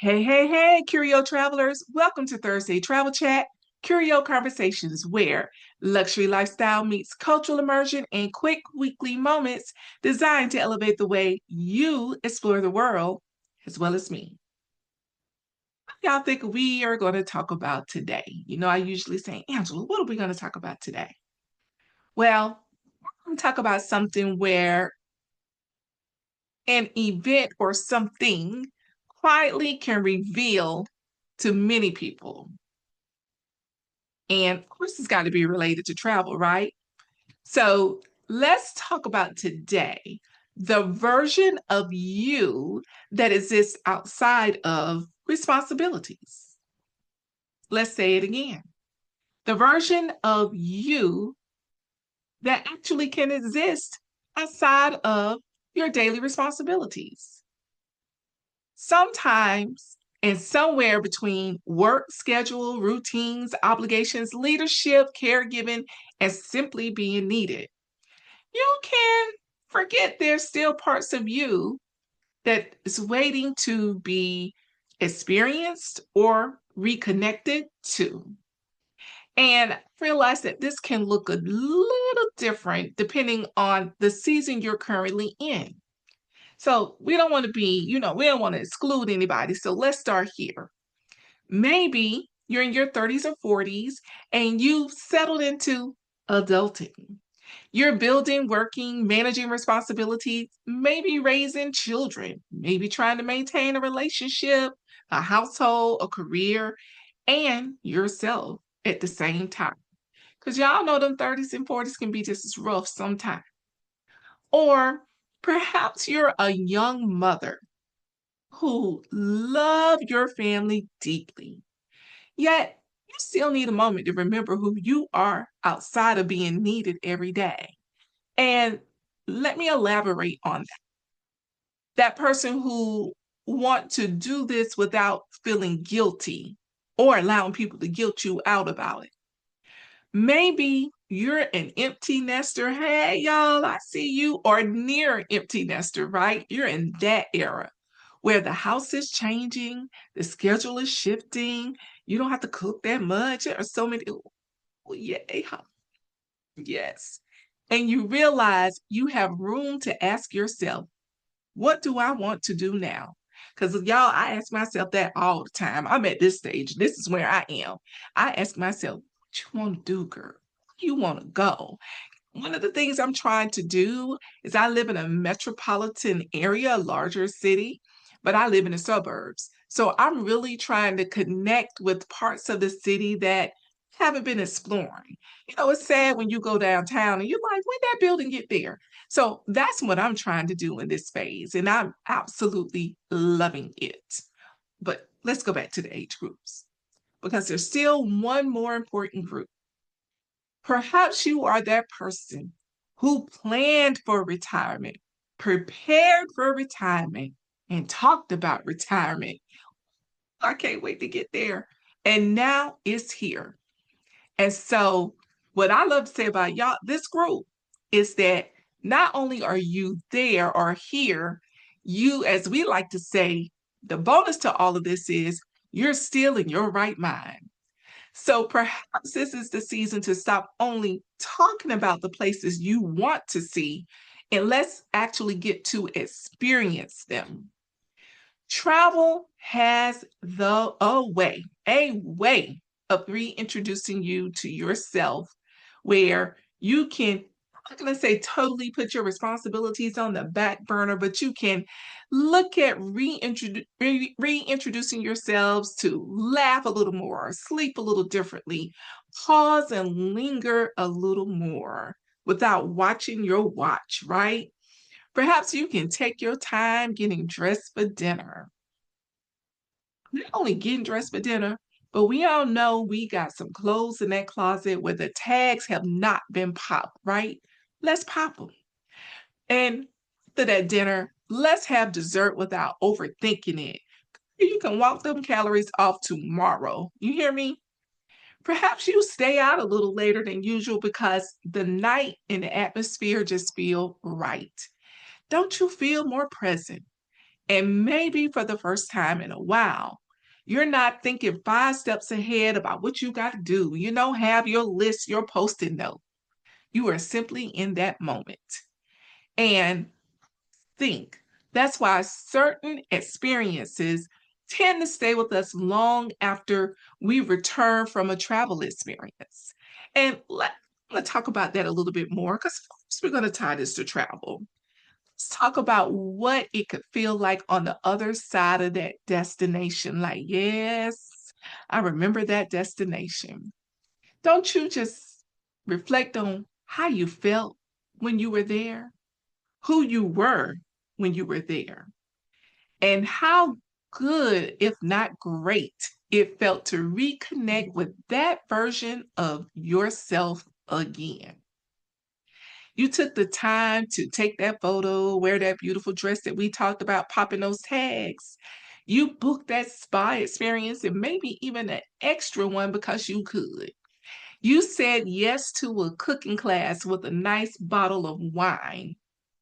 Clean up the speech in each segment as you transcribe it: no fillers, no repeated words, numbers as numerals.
Hey, hey, hey, Curio travelers. Welcome to Thursday Travel Chat, Curio Conversations, where luxury lifestyle meets cultural immersion and quick weekly moments designed to elevate the way you explore the world, as well as me. What y'all think we are going to talk about today? I usually say, Angela, what are we going to talk about today? Well, we're going to talk about something where an event or something quietly can reveal to many people. And of course, it's got to be related to travel, right? So let's talk about today the version of you that exists outside of responsibilities. Let's say it again. The version of you that actually can exist outside of your daily responsibilities. Sometimes and somewhere between work schedule, routines, obligations, leadership, caregiving, and simply being needed, you can forget there's still parts of you that is waiting to be experienced or reconnected to. And realize that this can look a little different depending on the season you're currently in. So we don't want to be, we don't want to exclude anybody. So let's start here. Maybe you're in your 30s or 40s and you've settled into adulting. You're building, working, managing responsibilities, maybe raising children, maybe trying to maintain a relationship, a household, a career, and yourself at the same time. Because y'all know them 30s and 40s can be just as rough sometimes. Or perhaps you're a young mother who love your family deeply, yet you still need a moment to remember who you are outside of being needed every day. And let me elaborate on that. That person who want to do this without feeling guilty or allowing people to guilt you out about it. Maybe you're an empty nester. Hey, y'all, I see you. Or near empty nester, right? You're in that era where the house is changing, the schedule is shifting. You don't have to cook that much. There are so many. Oh, yeah, yes. And you realize you have room to ask yourself, what do I want to do now? Because y'all, I ask myself that all the time. I'm at this stage. This is where I am. I ask myself, what you want to do, girl? Where you want to go? One of the things I'm trying to do is I live in a metropolitan area, a larger city, but I live in the suburbs. So I'm really trying to connect with parts of the city that haven't been exploring. It's sad when you go downtown and you're like, when that building get there? So that's what I'm trying to do in this phase, and I'm absolutely loving it. But let's go back to the age groups because there's still one more important group. Perhaps you are that person who planned for retirement, prepared for retirement, and talked about retirement. I can't wait to get there. And now it's here. And so, what I love to say about y'all, this group, is that not only are you there or here, you, as we like to say, the bonus to all of this is you're still in your right mind. So perhaps this is the season to stop only talking about the places you want to see and let's actually get to experience them. Travel has a way of reintroducing you to yourself where you can, I'm not going to say totally put your responsibilities on the back burner, but you can look at reintroducing yourselves to laugh a little more, sleep a little differently, pause and linger a little more without watching your watch, right? Perhaps you can take your time getting dressed for dinner. Not only getting dressed for dinner, but we all know we got some clothes in that closet where the tags have not been popped, right? Let's pop them. And after that dinner, let's have dessert without overthinking it. You can walk them calories off tomorrow. You hear me? Perhaps you stay out a little later than usual because the night and the atmosphere just feel right. Don't you feel more present? And maybe for the first time in a while, you're not thinking 5 steps ahead about what you got to do. You know, have your list, your post-it note. You are simply in that moment. And think that's why certain experiences tend to stay with us long after we return from a travel experience. And let's talk about that a little bit more because we're going to tie this to travel. Let's talk about what it could feel like on the other side of that destination. Like, yes, I remember that destination. Don't you just reflect on how you felt when you were there, who you were when you were there, and how good, if not great, it felt to reconnect with that version of yourself again? You took the time to take that photo, wear that beautiful dress that we talked about, popping those tags. You booked that spa experience and maybe even an extra one because you could. You said yes to a cooking class with a nice bottle of wine,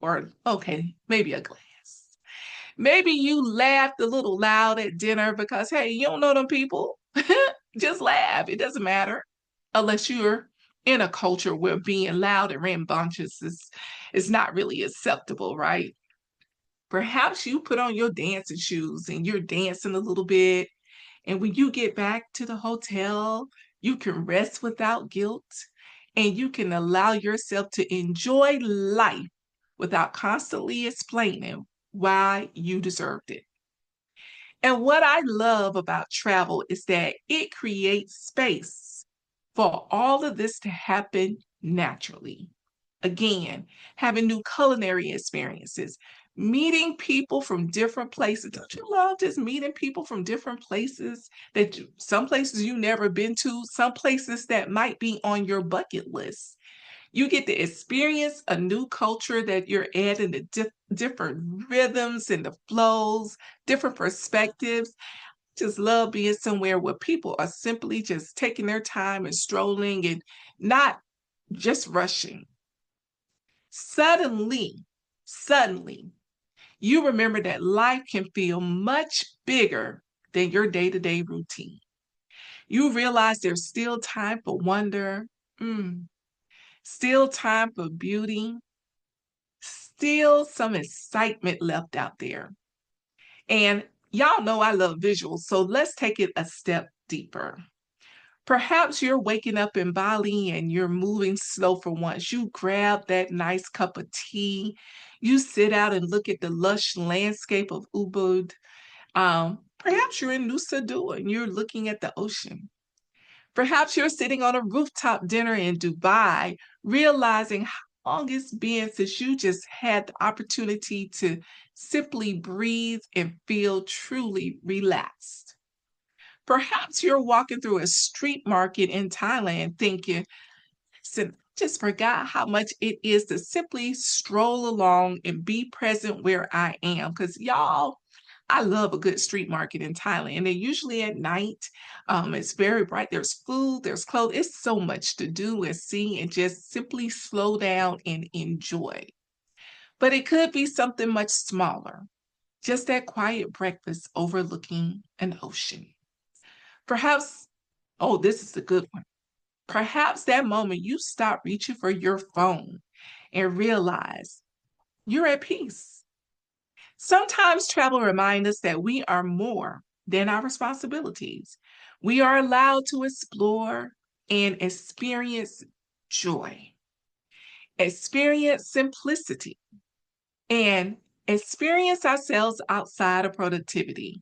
or okay, maybe a glass. Maybe you laughed a little loud at dinner because, hey, you don't know them people. Just laugh. It doesn't matter unless you're in a culture where being loud and rambunctious is not really acceptable, right? Perhaps you put on your dancing shoes and you're dancing a little bit. And when you get back to the hotel, you can rest without guilt and you can allow yourself to enjoy life without constantly explaining why you deserved it. And what I love about travel is that it creates space for all of this to happen naturally. Again, having new culinary experiences, meeting people from different places. Don't you love just meeting people from different places some places you never been to, some places that might be on your bucket list? You get to experience a new culture that you're adding the different rhythms and the flows, different perspectives. Just love being somewhere where people are simply just taking their time and strolling and not just rushing. Suddenly, you remember that life can feel much bigger than your day-to-day routine. You realize there's still time for wonder, mm, still time for beauty, still some excitement left out there. And y'all know I love visuals, so let's take it a step deeper. Perhaps you're waking up in Bali and you're moving slow for once. You grab that nice cup of tea. You sit out and look at the lush landscape of Ubud. Perhaps you're in Nusa Dua and you're looking at the ocean. Perhaps you're sitting on a rooftop dinner in Dubai, realizing how long it's been since you just had the opportunity to simply breathe and feel truly relaxed. Perhaps you're walking through a street market in Thailand thinking, listen, I just forgot how much it is to simply stroll along and be present where I am. Because y'all, I love a good street market in Thailand. And they're usually at night. It's very bright. There's food, there's clothes. It's so much to do and see and just simply slow down and enjoy. But it could be something much smaller, just that quiet breakfast overlooking an ocean. Perhaps, oh, this is a good one. Perhaps that moment you stop reaching for your phone and realize you're at peace. Sometimes travel reminds us that we are more than our responsibilities. We are allowed to explore and experience joy, experience simplicity, and experience ourselves outside of productivity.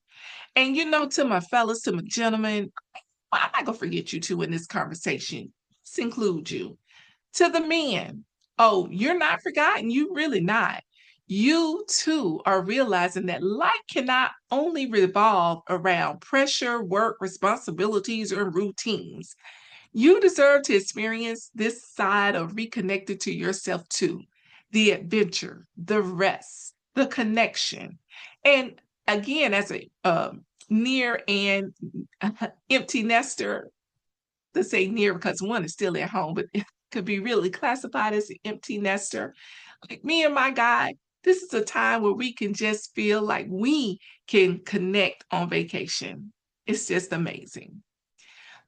And you know, to my fellas, to my gentlemen, I'm not gonna forget you two in this conversation. Let's include you. To the men, oh, you're not forgotten. You really not. You too are realizing that life cannot only revolve around pressure, work, responsibilities, or routines. You deserve to experience this side of reconnected to yourself too. The adventure, the rest, the connection. And again, as a near and empty nester, to say near because one is still at home, but it could be really classified as an empty nester. Like me and my guy, This is a time where we can just feel like we can connect on vacation. It's just amazing.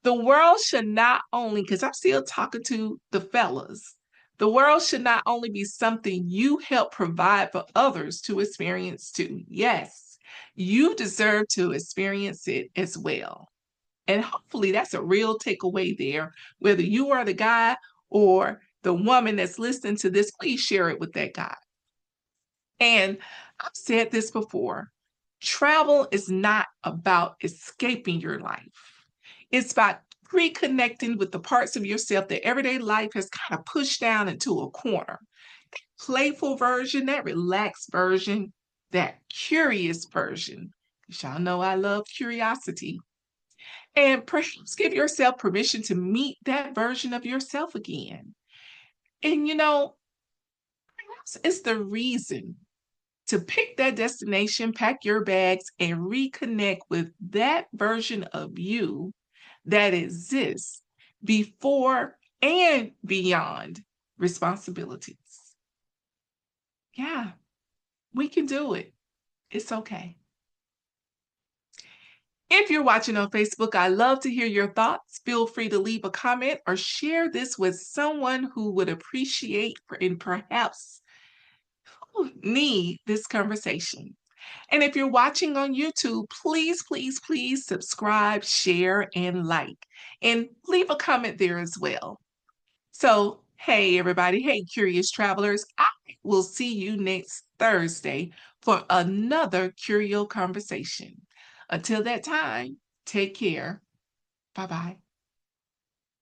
The world should not only, because I'm still talking to the fellas, the world should not only be something you help provide for others to experience too. Yes, you deserve to experience it as well. And hopefully that's a real takeaway there. Whether you are the guy or the woman that's listening to this, please share it with that guy. And I've said this before, travel is not about escaping your life. It's about reconnecting with the parts of yourself that everyday life has kind of pushed down into a corner. Playful version, that relaxed version, that curious version. Y'all know I love curiosity. And perhaps give yourself permission to meet that version of yourself again. And perhaps it's the reason to pick that destination, pack your bags, and reconnect with that version of you that exists before and beyond responsibilities. Yeah, we can do it. It's okay. If you're watching on Facebook, I love to hear your thoughts. Feel free to leave a comment or share this with someone who would appreciate and perhaps need this conversation. And if you're watching on YouTube, please, please, please subscribe, share, and like, and leave a comment there as well. So, hey, everybody. Hey, curious travelers. I will see you next Thursday for another Curio conversation. Until that time, take care. Bye bye.